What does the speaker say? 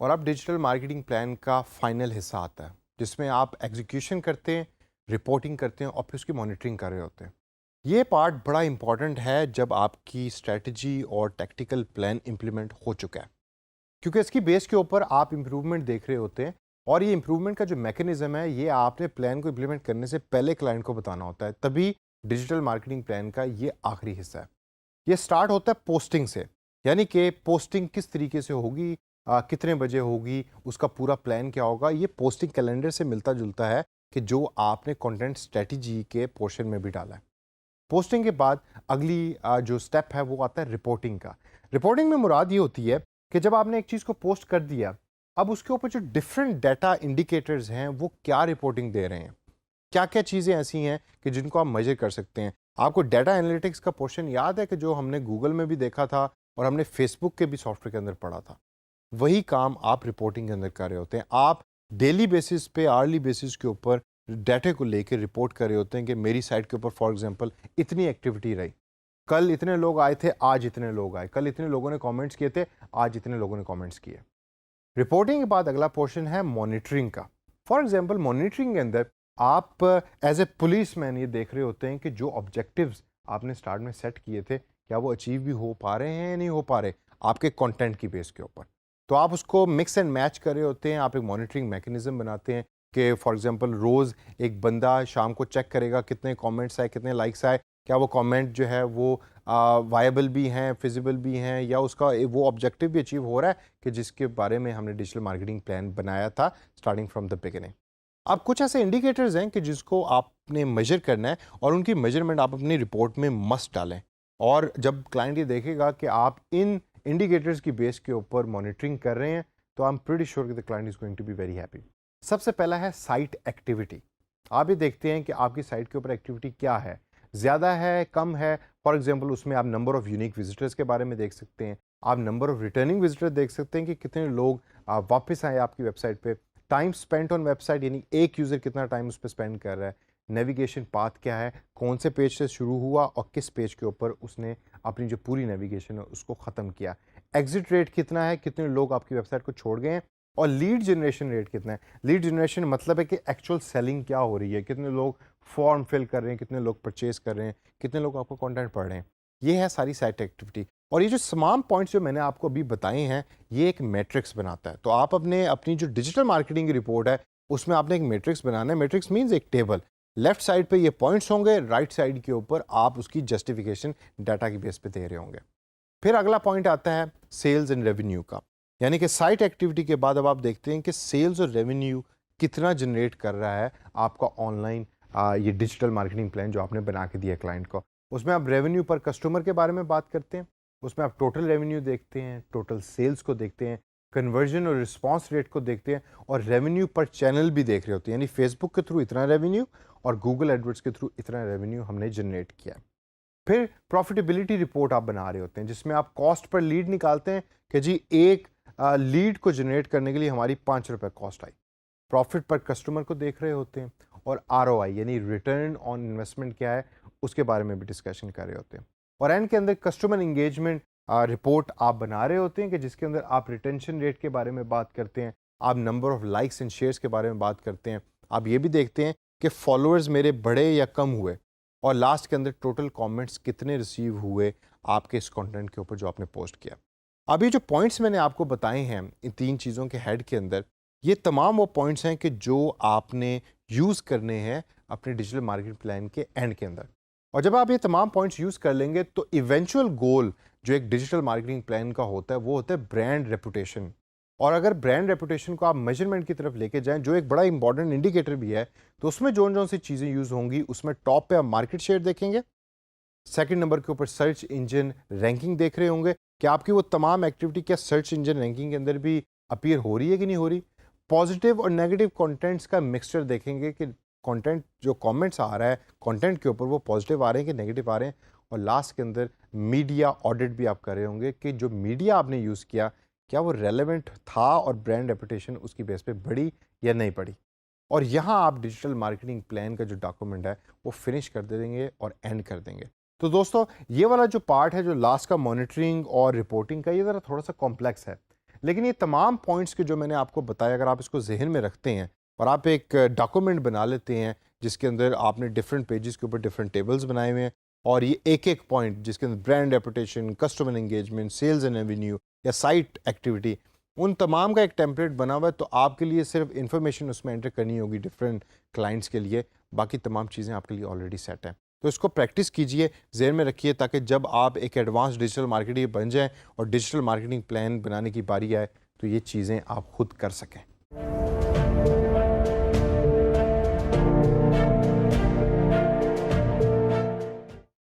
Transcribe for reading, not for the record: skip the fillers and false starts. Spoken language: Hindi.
और अब डिजिटल मार्केटिंग प्लान का फाइनल हिस्सा आता है जिसमें आप एग्जीक्यूशन करते हैं, रिपोर्टिंग करते हैं और फिर उसकी मॉनिटरिंग कर रहे होते हैं। ये पार्ट बड़ा इंपॉर्टेंट है जब आपकी स्ट्रेटजी और टैक्टिकल प्लान इंप्लीमेंट हो चुका है, क्योंकि इसकी बेस के ऊपर आप इम्प्रूवमेंट देख रहे होते हैं। और ये इम्प्रूवमेंट का जो मैकेनिज्म है ये आपने प्लान को इम्प्लीमेंट करने से पहले क्लाइंट को बताना होता है, तभी डिजिटल मार्केटिंग प्लान का ये आखिरी हिस्सा है। ये स्टार्ट होता है पोस्टिंग से, यानी कि पोस्टिंग किस तरीके से होगी, कितने बजे होगी, उसका पूरा प्लान क्या होगा। ये पोस्टिंग कैलेंडर से मिलता जुलता है कि जो आपने कंटेंट स्ट्रेटजी के पोर्शन में भी डाला है। पोस्टिंग के बाद अगली जो स्टेप है वो आता है रिपोर्टिंग का। रिपोर्टिंग में मुराद ये होती है कि जब आपने एक चीज़ को पोस्ट कर दिया, अब उसके ऊपर जो डिफरेंट डाटा इंडिकेटर्स हैं वो क्या रिपोर्टिंग दे रहे हैं, क्या क्या चीज़ें ऐसी हैं कि जिनको आप मेजर कर सकते हैं। आपको डाटा एनालिटिक्स का पोर्शन याद है कि जो हमने गूगल में भी देखा था और हमने फेसबुक के भी सॉफ्टवेयर के अंदर पढ़ा था। वही काम आप रिपोर्टिंग के अंदर कर रहे होते हैं। आप डेली बेसिस पे, आर्ली बेसिस के ऊपर डाटे को लेकर रिपोर्ट कर रहे होते हैं कि मेरी साइट के ऊपर फॉर एग्जांपल इतनी एक्टिविटी रही, कल इतने लोग आए थे, आज इतने लोग आए, कल इतने लोगों ने कमेंट्स किए थे, आज इतने लोगों ने कमेंट्स किए। रिपोर्टिंग के बाद अगला पोर्शन है मॉनिटरिंग का। फॉर एग्जांपल मॉनिटरिंग के अंदर आप एज ए पुलिस मैन ये देख रहे होते हैं कि जो ऑब्जेक्टिव्स आपने स्टार्ट में सेट किए थे क्या वो अचीव भी हो पा रहे हैं या नहीं हो पा रहे, आपके कंटेंट की बेस के ऊपर। तो आप उसको मिक्स एंड मैच कर रहे होते हैं। आप एक मॉनिटरिंग मैकेनिज्म बनाते हैं कि फॉर एग्जांपल रोज़ एक बंदा शाम को चेक करेगा कितने कमेंट्स आए, कितने लाइक्स आए, क्या वो कमेंट जो है वो वायबल भी हैं, फिजिबल भी हैं, या उसका वो ऑब्जेक्टिव भी अचीव हो रहा है कि जिसके बारे में हमने डिजिटल मार्केटिंग प्लान बनाया था स्टार्टिंग फ्रॉम द बिगिनिंग। अब कुछ ऐसे इंडिकेटर्स हैं कि जिसको आपने मेजर करना है और उनकी मेजरमेंट आप अपनी रिपोर्ट में मस्ट डालें। और जब क्लाइंट ये देखेगा कि आप इन इंडिकेटर्स की बेस के ऊपर मॉनिटरिंग कर रहे हैं तो आई एम प्रीटी श्योर कि the client is going to be very happy. सबसे पहला है साइट एक्टिविटी। आप ये देखते हैं कि आपकी साइट के ऊपर एक्टिविटी क्या है, ज़्यादा है, कम है। फॉर एग्जांपल उसमें आप नंबर ऑफ़ यूनिक विजिटर्स के बारे में देख सकते हैं, आप नंबर ऑफ़ रिटर्निंग विजिटर देख सकते हैं कि कितने लोग वापस आए आपकी वेबसाइट पे। टाइम स्पेंट ऑन वेबसाइट, यानी एक यूज़र कितना टाइम उस पर स्पेंड कर रहा है। नेविगेशन पाथ क्या है, कौन से पेज से शुरू हुआ और किस पेज के ऊपर उसने अपनी जो पूरी नेविगेशन है उसको ख़त्म किया। एग्जिट रेट कितना है, कितने लोग आपकी वेबसाइट को छोड़ गए हैं। और लीड जनरेशन रेट कितना है। लीड जनरेशन मतलब है कि एक्चुअल सेलिंग क्या हो रही है, कितने लोग फॉर्म फिल कर रहे हैं, कितने लोग परचेज कर रहे हैं, कितने लोग आपका कंटेंट पढ़ रहे हैं। ये है सारी साइट एक्टिविटी। और ये जो तमाम पॉइंट्स जो मैंने आपको अभी बताए हैं ये एक मैट्रिक्स बनाता है। तो आप अपनी जो डिजिटल मार्केटिंग की रिपोर्ट है उसमें आपने एक मैट्रिक्स बनाना है। मैट्रिक्स मीन्स एक टेबल, लेफ्ट साइड पे ये पॉइंट्स होंगे, राइट साइड के ऊपर आप उसकी जस्टिफिकेशन डाटा की बेस पे दे रहे होंगे। फिर अगला पॉइंट आता है सेल्स एंड रेवेन्यू का, यानी कि साइट एक्टिविटी के बाद अब आप देखते हैं कि सेल्स और रेवेन्यू कितना जनरेट कर रहा है आपका ऑनलाइन ये डिजिटल मार्केटिंग प्लान जो आपने बना के दिया क्लाइंट को। उसमें आप रेवेन्यू पर कस्टमर के बारे में बात करते हैं, उसमें आप टोटल रेवेन्यू देखते हैं, टोटल सेल्स को देखते हैं, कन्वर्जन और रिस्पॉन्स रेट को देखते हैं, और रेवेन्यू पर चैनल भी देख रहे होते हैं, यानी फेसबुक के थ्रू इतना रेवेन्यू और गूगल एडवर्ड्स के थ्रू इतना रेवेन्यू हमने जनरेट किया। फिर प्रॉफिटेबिलिटी रिपोर्ट आप बना रहे होते हैं जिसमें आप कॉस्ट पर लीड निकालते हैं कि जी एक लीड को जनरेट करने के लिए हमारी ₹5 कॉस्ट आई। प्रॉफिट पर कस्टमर को देख रहे होते हैं और आरओआई यानी रिटर्न ऑन इन्वेस्टमेंट क्या है उसके बारे में भी डिस्कशन कर रहे होते हैं। और एंड के अंदर कस्टमर इंगेजमेंट रिपोर्ट आप बना रहे होते हैं कि जिसके अंदर आप रिटेंशन रेट के बारे में बात करते हैं, आप number of likes and shares के बारे में बात करते हैं, आप ये भी देखते हैं कि फॉलोअर्स मेरे बढ़े या कम हुए, और लास्ट के अंदर टोटल कमेंट्स कितने रिसीव हुए आपके इस कंटेंट के ऊपर जो आपने पोस्ट किया। अभी जो पॉइंट्स मैंने आपको बताए हैं इन तीन चीज़ों के हेड के अंदर, ये तमाम वो पॉइंट्स हैं कि जो आपने यूज़ करने हैं अपने डिजिटल मार्केटिंग प्लान के एंड के अंदर। और जब आप ये तमाम पॉइंट्स यूज़ कर लेंगे तो इवेंचुअल गोल जो एक डिजिटल मार्केटिंग प्लान का होता है वो होता है ब्रांड रेपुटेशन। और अगर ब्रांड रेपुटेशन को आप मेजरमेंट की तरफ लेके जाएं जो एक बड़ा इंपॉर्टेंट इंडिकेटर भी है, तो उसमें जो सी चीज़ें यूज़ होंगी उसमें टॉप पे आप मार्केट शेयर देखेंगे, सेकंड नंबर के ऊपर सर्च इंजन रैंकिंग देख रहे होंगे कि आपकी वो तमाम एक्टिविटी क्या सर्च इंजन रैंकिंग के अंदर भी अपीयर हो रही है कि नहीं हो रही। पॉजिटिव और नेगेटिव कंटेंट्स का मिक्सचर देखेंगे कि कंटेंट जो कमेंट्स आ रहा है कंटेंट के ऊपर वो पॉजिटिव आ रहे हैं कि नेगेटिव आ रहे हैं। और लास्ट के अंदर मीडिया ऑडिट भी आप कर रहे होंगे कि जो मीडिया आपने यूज़ किया क्या वो रेलेवेंट था और ब्रांड रेपुटेशन उसकी बेस पे बढ़ी या नहीं बढ़ी। और यहाँ आप डिजिटल मार्केटिंग प्लान का जो डॉक्यूमेंट है वो फिनिश कर देंगे और एंड कर देंगे। तो दोस्तों ये वाला जो पार्ट है जो लास्ट का मॉनिटरिंग और रिपोर्टिंग का, ये ज़रा थोड़ा सा कॉम्प्लेक्स है, लेकिन ये तमाम पॉइंट्स के जो मैंने आपको बताया, अगर आप इसको जहन में रखते हैं और आप एक डॉक्यूमेंट बना लेते हैं जिसके अंदर आपने डिफरेंट पेजेस के ऊपर डिफरेंट टेबल्स बनाए हुए हैं, और ये एक एक पॉइंट जिसके अंदर brand reputation, customer engagement, sales and revenue या साइट एक्टिविटी, उन तमाम का एक टेम्पलेट बना हुआ है, तो आपके लिए सिर्फ इंफॉर्मेशन उसमें एंटर करनी होगी डिफरेंट क्लाइंट्स के लिए, बाकी तमाम चीज़ें आपके लिए ऑलरेडी सेट हैं। तो इसको प्रैक्टिस कीजिए, ज़हन में रखिए, ताकि जब आप एक एडवांस डिजिटल मार्केटिंग बन जाएं और डिजिटल मार्केटिंग प्लान बनाने की बारी आए तो ये चीज़ें आप खुद कर सकें।